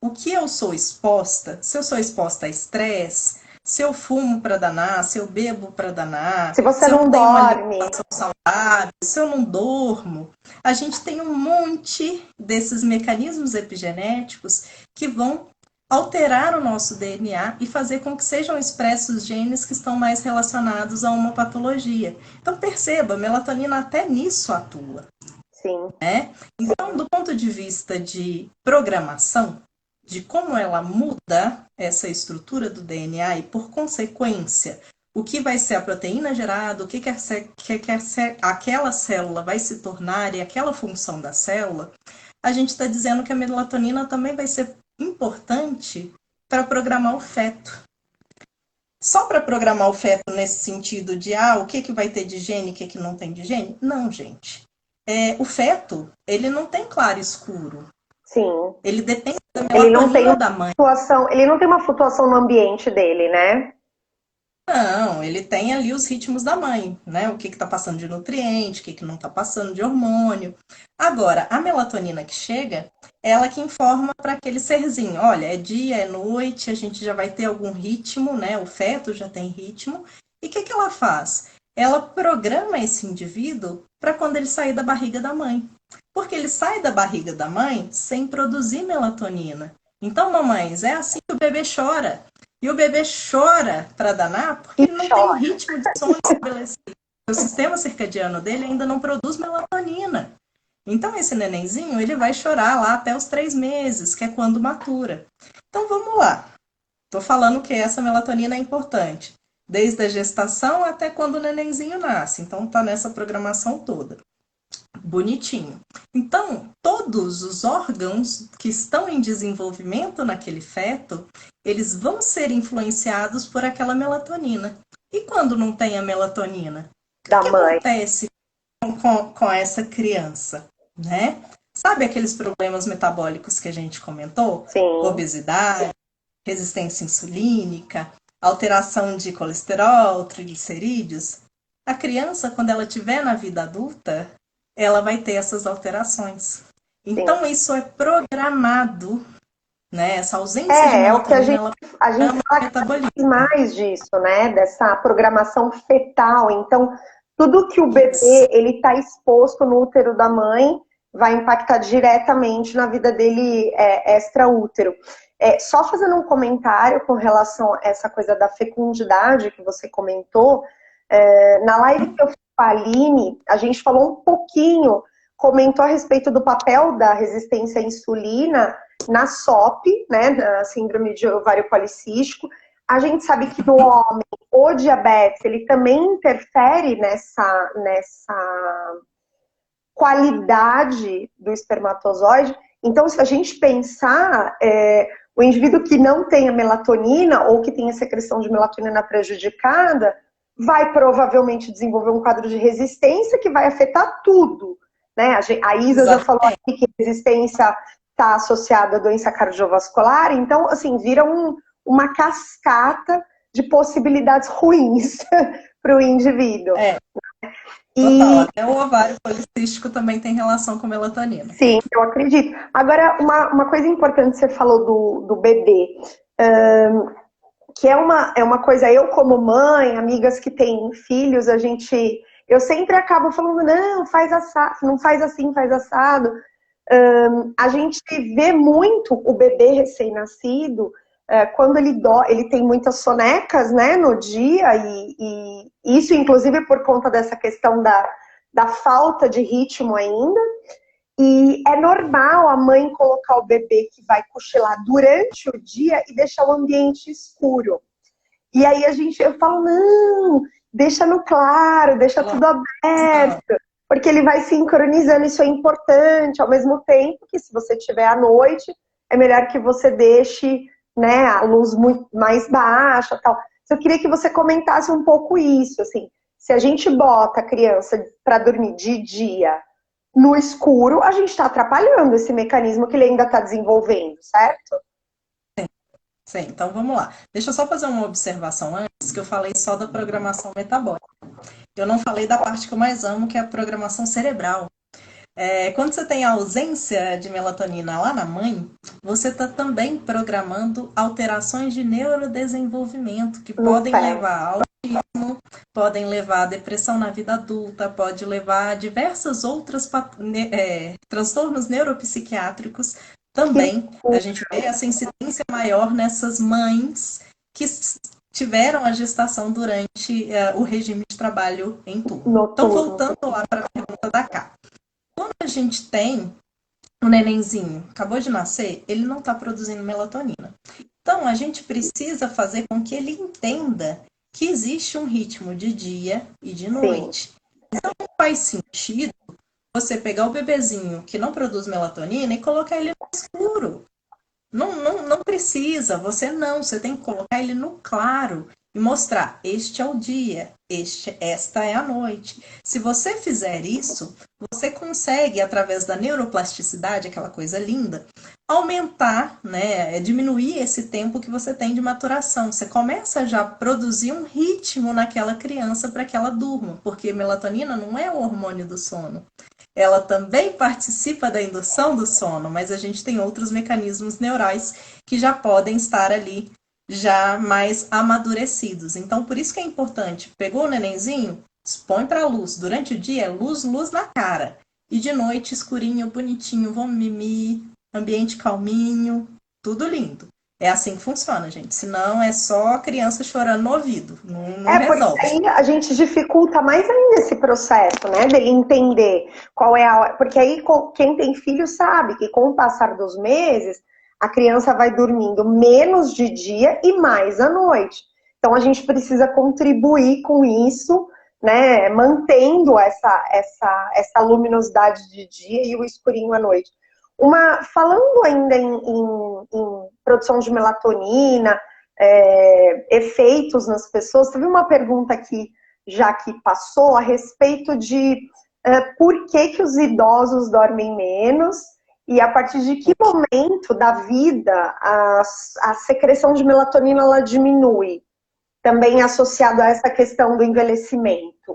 o que eu sou exposta, se eu sou exposta a estresse, se eu fumo para danar, se eu bebo para danar, Se você se eu não não tenho uma dorme. alimentação saudável, se eu não durmo, a gente tem um monte desses mecanismos epigenéticos que vão alterar o nosso DNA e fazer com que sejam expressos genes que estão mais relacionados a uma patologia. Então perceba, a melatonina até nisso atua. Sim. Então, do ponto de vista de programação, de como ela muda essa estrutura do DNA e, por consequência, o que vai ser a proteína gerada, o que aquela célula vai se tornar e aquela função da célula, a gente está dizendo que a melatonina também vai ser importante para programar o feto. Só para programar o feto nesse sentido de o que vai ter de gene e o que não tem de gene? Não, gente. O feto, ele não tem claro e escuro. Sim. Ele depende da melatonina da mãe. Ele não tem uma flutuação no ambiente dele, né? Não, ele tem ali os ritmos da mãe, né? O que está passando de nutriente, o que não está passando de hormônio. Agora, a melatonina que chega, ela que informa para aquele serzinho, olha, é dia, é noite, a gente já vai ter algum ritmo, né? O feto já tem ritmo. E o que ela faz? Ela programa esse indivíduo para quando ele sair da barriga da mãe. Porque ele sai da barriga da mãe sem produzir melatonina. Então, mamães, é assim que o bebê chora. E o bebê chora para danar porque ele não tem ritmo de sono estabelecido. O sistema circadiano dele ainda não produz melatonina. Então, esse nenenzinho, ele vai chorar lá até os 3 meses, que é quando matura. Então, vamos lá. Estou falando que essa melatonina é importante. Desde a gestação até quando o nenenzinho nasce. Então, está nessa programação toda. Bonitinho. Então, todos os órgãos que estão em desenvolvimento naquele feto, eles vão ser influenciados por aquela melatonina. E quando não tem a melatonina? O que acontece com essa criança, né? Sabe aqueles problemas metabólicos que a gente comentou? Sim. Obesidade, resistência insulínica, alteração de colesterol, triglicerídeos. A criança, quando ela estiver na vida adulta, ela vai ter essas alterações. Então, sim, isso é programado, né? Essa ausência de melatonina, a gente fala mais disso, né? Dessa programação fetal. Então, tudo que o bebê ele está exposto no útero da mãe vai impactar diretamente na vida dele extra-útero. Só fazendo um comentário com relação a essa coisa da fecundidade que você comentou, na live que eu fiz com a Aline, a gente falou um pouquinho, comentou a respeito do papel da resistência à insulina na SOP, né, na síndrome de ovário policístico. A gente sabe que no homem, o diabetes, ele também interfere nessa qualidade do espermatozoide. Então, se a gente pensar, o indivíduo que não tem a melatonina ou que tem a secreção de melatonina prejudicada, vai provavelmente desenvolver um quadro de resistência que vai afetar tudo, né? A Isa já falou aqui que resistência está associada à doença cardiovascular, então, assim, vira uma cascata de possibilidades ruins para o indivíduo. Total, até o ovário policístico também tem relação com melatonina. Sim, eu acredito. Agora, uma coisa importante, você falou do bebê, que é uma coisa, eu como mãe, amigas que têm filhos, eu sempre acabo falando, não, faz assado, não faz assim, faz assado. A gente vê muito o bebê recém-nascido, quando ele tem muitas sonecas, né, no dia, e isso inclusive por conta dessa questão da falta de ritmo ainda. E é normal a mãe colocar o bebê que vai cochilar durante o dia e deixar o ambiente escuro. E aí eu falo, não, deixa no claro, deixa tudo aberto, porque ele vai sincronizando, isso é importante, ao mesmo tempo que se você tiver à noite, é melhor que você deixe, né, a luz muito mais baixa, tal. Eu queria que você comentasse um pouco isso, assim, se a gente bota a criança para dormir de dia no escuro, a gente está atrapalhando esse mecanismo que ele ainda está desenvolvendo, certo? Sim, então vamos lá. Deixa eu só fazer uma observação antes, que eu falei só da programação metabólica. Eu não falei da parte que eu mais amo, que é a programação cerebral. Quando você tem a ausência de melatonina lá na mãe, você está também programando alterações de neurodesenvolvimento que podem levar ao autismo, podem levar à depressão na vida adulta, pode levar a diversas outras transtornos neuropsiquiátricos. Também a gente vê essa incidência maior nessas mães que tiveram a gestação durante o regime de trabalho em turno. Então, voltando lá para a pergunta da Cá. Quando a gente tem um nenenzinho, acabou de nascer, ele não está produzindo melatonina. Então, a gente precisa fazer com que ele entenda que existe um ritmo de dia e de noite. Então, não faz sentido você pegar o bebezinho que não produz melatonina e colocar ele no escuro. Não precisa, você tem que colocar ele no claro e mostrar, este é o dia, esta é a noite. Se você fizer isso, você consegue, através da neuroplasticidade, aquela coisa linda, aumentar, né, diminuir esse tempo que você tem de maturação. Você começa já a produzir um ritmo naquela criança para que ela durma, porque melatonina não é o hormônio do sono. Ela também participa da indução do sono, mas a gente tem outros mecanismos neurais que já podem estar ali, já mais amadurecidos. Então, por isso que é importante, pegou o nenenzinho, expõe para a luz. Durante o dia, luz na cara. E de noite, escurinho, bonitinho, vamos mimir, ambiente calminho, tudo lindo. É assim que funciona, gente. Senão é só a criança chorando no ouvido. Não resolve. Porque aí a gente dificulta mais ainda esse processo, né? Dele entender qual é a hora. Porque aí quem tem filho sabe que com o passar dos meses, a criança vai dormindo menos de dia e mais à noite. Então a gente precisa contribuir com isso, né? Mantendo essa luminosidade de dia e o escurinho à noite. Falando ainda em produção de melatonina, efeitos nas pessoas, teve uma pergunta aqui, já que passou, a respeito de por que os idosos dormem menos e a partir de que momento da vida a secreção de melatonina ela diminui, também associado a essa questão do envelhecimento.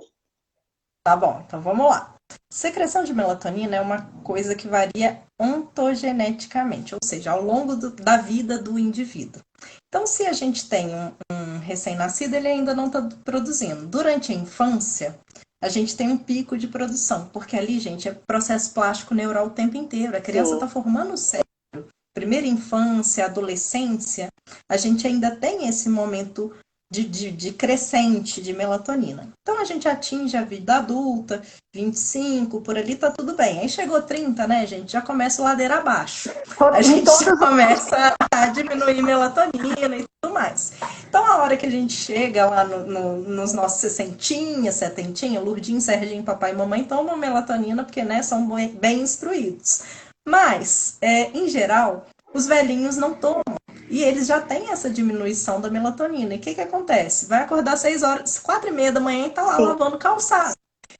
Tá bom, então vamos lá. Secreção de melatonina é uma coisa que varia ontogeneticamente, ou seja, ao longo da vida do indivíduo. Então, se a gente tem um recém-nascido, ele ainda não está produzindo. Durante a infância, a gente tem um pico de produção, porque ali, gente, é processo plástico neural o tempo inteiro. A criança está formando o cérebro. Primeira infância, adolescência, a gente ainda tem esse momento de crescente de melatonina. Então a gente atinge a vida adulta, 25, por ali tá tudo bem. Aí chegou 30, né, gente? Já começa o ladeira abaixo. A gente começa a diminuir melatonina e tudo mais. Então a hora que a gente chega lá nos nossos 60, 70, Lurdinho, Serginho, papai e mamãe tomam melatonina porque, né, são bem instruídos. Mas, em geral, os velhinhos não tomam. E eles já têm essa diminuição da melatonina. E o que acontece? Vai acordar 6 horas, 4h30 da manhã e tá lá lavando calçado.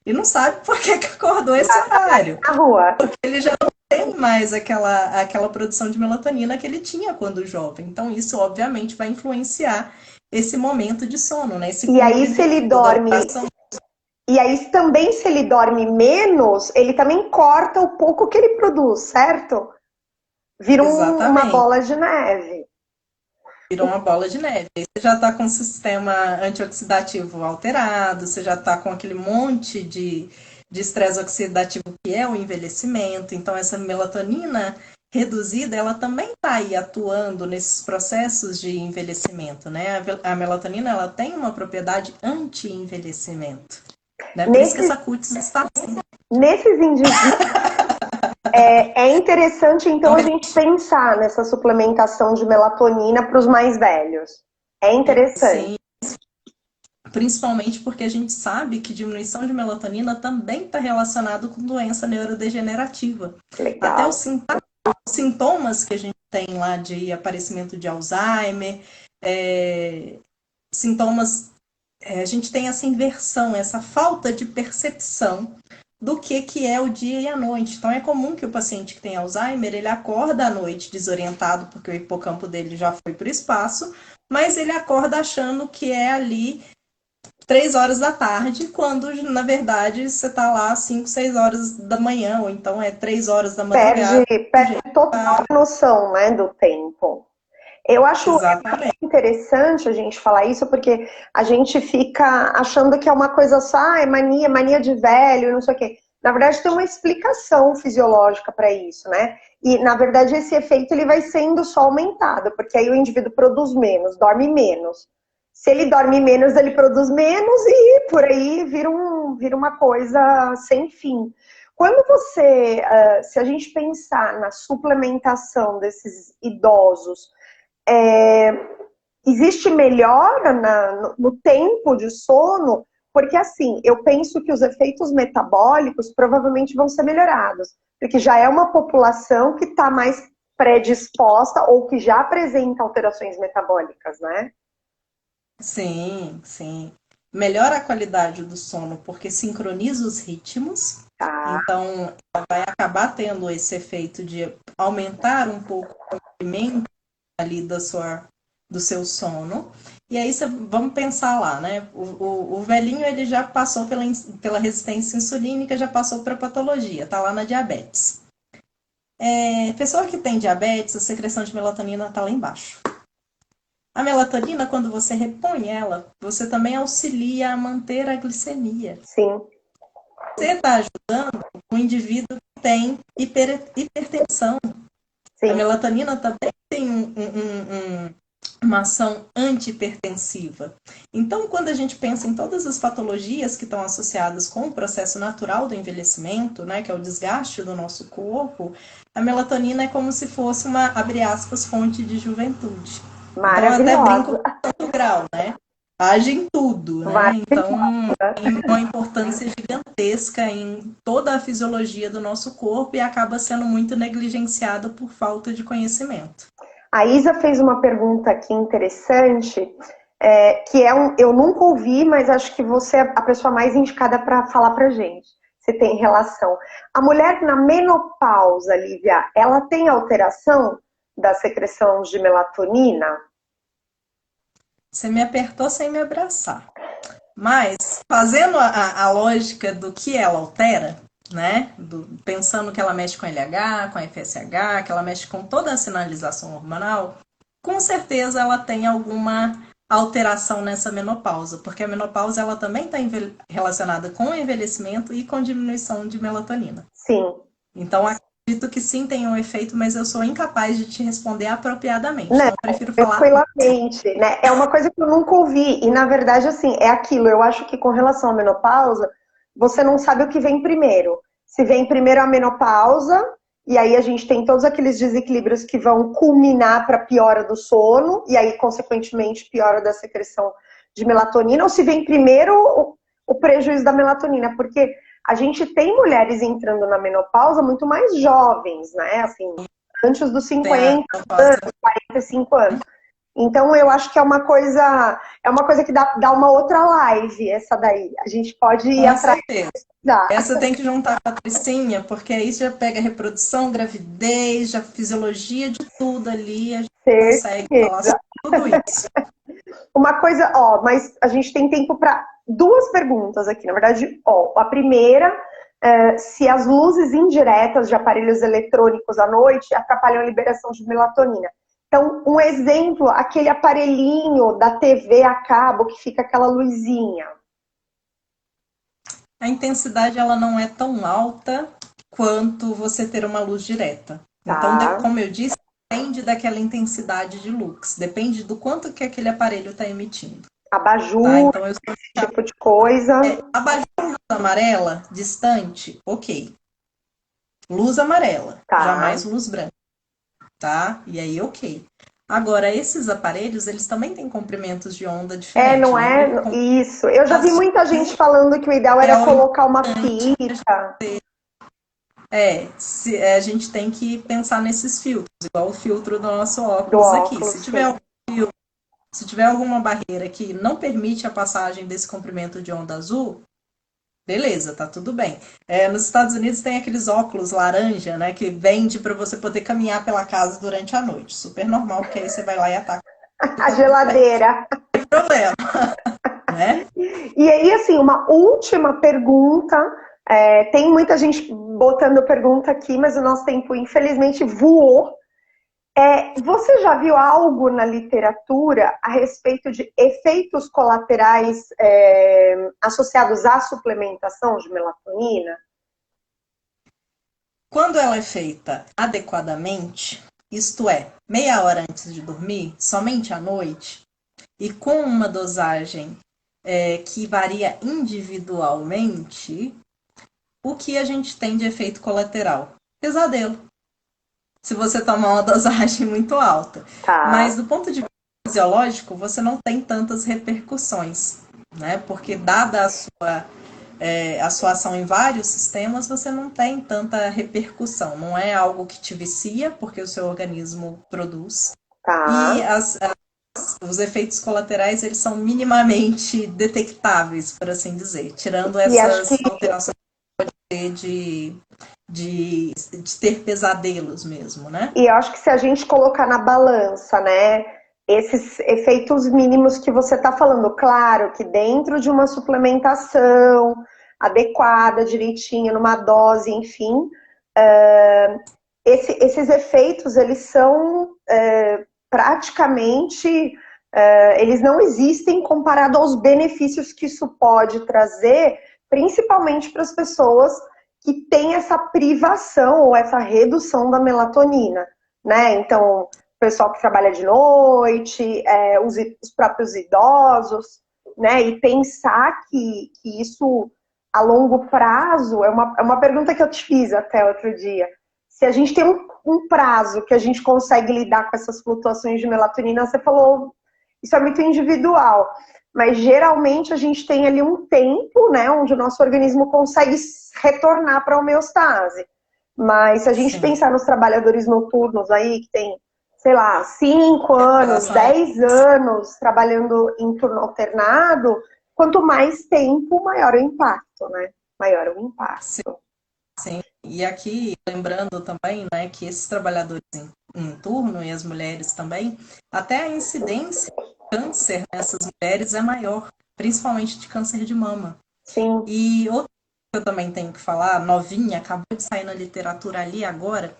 E não sabe por que acordou esse horário. Na rua. Porque ele já não tem mais aquela produção de melatonina que ele tinha quando jovem. Então isso, obviamente, vai influenciar esse momento de sono, né? E aí, se ele dorme... E aí, também, se ele dorme menos, ele também corta o pouco que ele produz, certo? Vira uma bola de neve. Virou uma bola de neve. Aí você já está com o sistema antioxidativo alterado, você já está com aquele monte de estresse oxidativo que é o envelhecimento. Então, essa melatonina reduzida, ela também está aí atuando nesses processos de envelhecimento, né? A melatonina, ela tem uma propriedade anti-envelhecimento. Né? Por isso que essa cutis está assim. Nesses indivíduos... É interessante, então, a gente pensar nessa suplementação de melatonina para os mais velhos. É interessante. Sim, principalmente porque a gente sabe que diminuição de melatonina também está relacionado com doença neurodegenerativa. Até Legal. os sintomas que a gente tem lá de aparecimento de Alzheimer, sintomas, a gente tem essa inversão, essa falta de percepção do que é o dia e a noite. Então é comum que o paciente que tem Alzheimer, ele acorda à noite desorientado, porque o hipocampo dele já foi para o espaço, mas ele acorda achando que é ali 3 horas da tarde, quando na verdade você está lá 5, 6 horas da manhã, ou então é 3 horas da Perde, madrugada. perde total noção, né, do tempo. Eu acho Exatamente. interessante a gente falar isso, porque a gente fica achando que é uma coisa só, é mania de velho, não sei o quê. Na verdade, tem uma explicação fisiológica para isso, né? E, na verdade, esse efeito ele vai sendo só aumentado, porque aí o indivíduo produz menos, dorme menos. Se ele dorme menos, ele produz menos e por aí vira uma coisa sem fim. Quando você, se a gente pensar na suplementação desses idosos, é, existe melhora no tempo de sono? Porque assim, eu penso que os efeitos metabólicos provavelmente vão ser melhorados, porque já é uma população que está mais predisposta ou que já apresenta alterações metabólicas, né? Sim, sim. Melhora a qualidade do sono porque sincroniza os ritmos. Tá. Então, ela vai acabar tendo esse efeito de aumentar um pouco o movimento ali do seu sono. E aí, vamos pensar lá, né? O velhinho, ele já passou pela resistência insulínica, já passou para patologia, tá lá na diabetes. Pessoa que tem diabetes, a secreção de melatonina está lá embaixo. A melatonina, quando você repõe ela, você também auxilia a manter a glicemia. Sim. Você está ajudando o indivíduo que tem hipertensão. A Sim. melatonina também tem uma ação antihipertensiva. Então, quando a gente pensa em todas as patologias que estão associadas com o processo natural do envelhecimento, né, que é o desgaste do nosso corpo, a melatonina é como se fosse uma, abre aspas, fonte de juventude. Então, eu até brinco Maravilhosa. com o grau, né? Age em tudo, né? Então, Maravilhosa. tem uma importância gigantesca em toda a fisiologia do nosso corpo e acaba sendo muito negligenciada por falta de conhecimento. A Isa fez uma pergunta aqui interessante, que eu nunca ouvi, mas acho que você é a pessoa mais indicada para falar para gente. Se tem relação. A mulher na menopausa, Lívia, ela tem alteração da secreção de melatonina? Você me apertou sem me abraçar. Mas, fazendo a lógica do que ela altera, né? Pensando que ela mexe com LH, com FSH, que ela mexe com toda a sinalização hormonal, com certeza ela tem alguma alteração nessa menopausa, porque a menopausa ela também está relacionada com o envelhecimento e com diminuição de melatonina. Sim. Então, acredito que sim tem um efeito, mas eu sou incapaz de te responder apropriadamente. Não, Então, eu prefiro falar. tranquilamente, né? É uma coisa que eu nunca ouvi. E, na verdade, assim, é aquilo. Eu acho que com relação à menopausa, você não sabe o que vem primeiro. Se vem primeiro a menopausa, e aí a gente tem todos aqueles desequilíbrios que vão culminar para piora do sono, e aí, consequentemente, piora da secreção de melatonina, ou se vem primeiro o prejuízo da melatonina, porque a gente tem mulheres entrando na menopausa muito mais jovens, né? Assim, antes dos 50 anos, 45 anos. Então eu acho que é uma coisa que dá uma outra live, essa daí. A gente pode ir Com atrás certeza. da. Essa tem que juntar com a Patricinha, porque aí já pega reprodução, gravidez, já fisiologia de tudo ali, a gente consegue falar Certeza. sobre tudo isso. Uma coisa, ó, mas a gente tem tempo para duas perguntas aqui. Na verdade, ó, a primeira, se as luzes indiretas de aparelhos eletrônicos à noite atrapalham a liberação de melatonina. Então, um exemplo, aquele aparelhinho da TV a cabo que fica aquela luzinha. A intensidade ela não é tão alta quanto você ter uma luz direta. Então, Tá? como eu disse, depende daquela intensidade de lux, depende do quanto que aquele aparelho está emitindo. Tá? Abajur, Então, eu sou esse tipo de coisa. abajur amarela, distante, ok. Luz amarela, Tá. jamais luz branca, tá? E aí, ok. Agora, esses aparelhos, eles também têm comprimentos de onda diferentes. Não é? Isso. Eu já vi muita gente falando que o ideal era colocar uma fita. A gente tem que pensar nesses filtros, igual o filtro do nosso óculos, Do aqui. óculos, Se tiver alguma barreira que não permite a passagem desse comprimento de onda azul, beleza, tá tudo bem. Nos Estados Unidos tem aqueles óculos laranja, né, que vende para você poder caminhar pela casa durante a noite. Super normal, porque aí você vai lá e ataca a geladeira. Não tem problema, né? E aí, assim, uma última pergunta. Tem muita gente botando pergunta aqui, mas o nosso tempo, infelizmente, voou. Você já viu algo na literatura a respeito de efeitos colaterais associados à suplementação de melatonina? Quando ela é feita adequadamente, isto é, meia hora antes de dormir, somente à noite, e com uma dosagem que varia individualmente, o que a gente tem de efeito colateral? Pesadelo. Se você tomar uma dosagem muito alta. Tá. Mas do ponto de vista fisiológico, você não tem tantas repercussões, né? Porque dada a sua ação em vários sistemas, você não tem tanta repercussão. Não é algo que te vicia, porque o seu organismo produz. Tá. E os efeitos colaterais, eles são minimamente detectáveis, por assim dizer. Tirando essas alterações que pode ter de ter pesadelos mesmo, né? E eu acho que se a gente colocar na balança, né, esses efeitos mínimos que você está falando, claro que dentro de uma suplementação adequada, direitinho, numa dose, enfim, esses efeitos, eles são praticamente, eles não existem comparado aos benefícios que isso pode trazer, principalmente para as pessoas que têm essa privação ou essa redução da melatonina, né? Então, o pessoal que trabalha de noite, os próprios idosos, né? E pensar que isso a longo prazo é uma pergunta que eu te fiz até outro dia. Se a gente tem um prazo que a gente consegue lidar com essas flutuações de melatonina, você falou, isso é muito individual. Mas geralmente a gente tem ali um tempo, né, onde o nosso organismo consegue retornar para a homeostase. Mas se a gente pensar nos trabalhadores noturnos aí, que tem, sei lá, 5 anos, 10 anos trabalhando em turno alternado, quanto mais tempo, maior o impacto, né? Maior o impacto. Sim. E aqui, lembrando também, né, que esses trabalhadores em turno e as mulheres também, até a incidência câncer nessas mulheres é maior, principalmente de câncer de mama. Sim. E outra que eu também tenho que falar, novinha, acabou de sair na literatura ali agora,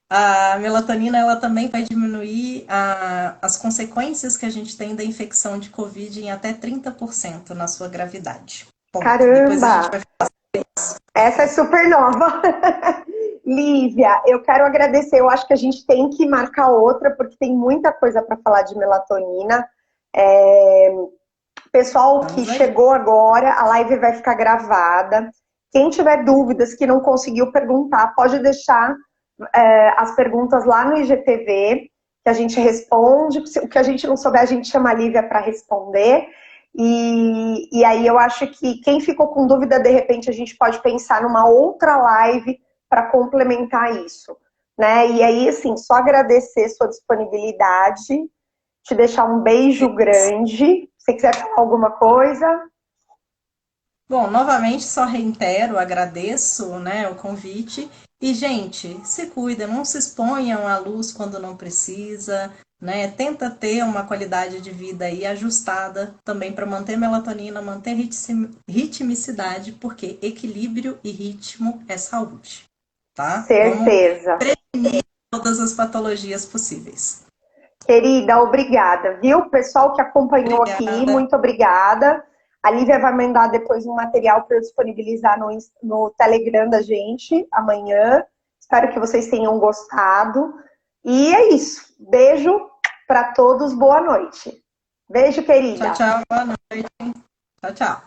a melatonina ela também vai diminuir as consequências que a gente tem da infecção de Covid em até 30% na sua gravidade. Ponto. Caramba! Depois a gente vai falar sobre isso. Essa é super nova. Lívia, eu quero agradecer. Eu acho que a gente tem que marcar outra, porque tem muita coisa para falar de melatonina. Pessoal que chegou agora, a live vai ficar gravada. Quem tiver dúvidas que não conseguiu perguntar, pode deixar as perguntas lá no IGTV, que a gente responde. O que a gente não souber, a gente chama a Lívia para responder. E aí eu acho que quem ficou com dúvida, de repente, a gente pode pensar numa outra live para complementar isso, né? E aí, assim, só agradecer sua disponibilidade, te deixar um beijo grande. Se você quiser falar alguma coisa. Bom, novamente só reitero, agradeço, né, o convite. E, gente, se cuida, não se exponham à luz quando não precisa, né? Tenta ter uma qualidade de vida aí ajustada também para manter melatonina, manter ritmicidade, porque equilíbrio e ritmo é saúde, tá? Certeza. Vamos prevenir todas as patologias possíveis. Querida, obrigada, viu? Pessoal que acompanhou aqui, muito obrigada. A Lívia vai mandar depois um material para eu disponibilizar no Telegram da gente amanhã. Espero que vocês tenham gostado. E é isso. Beijo para todos. Boa noite. Beijo, querida. Tchau, tchau. Boa noite. Tchau, tchau.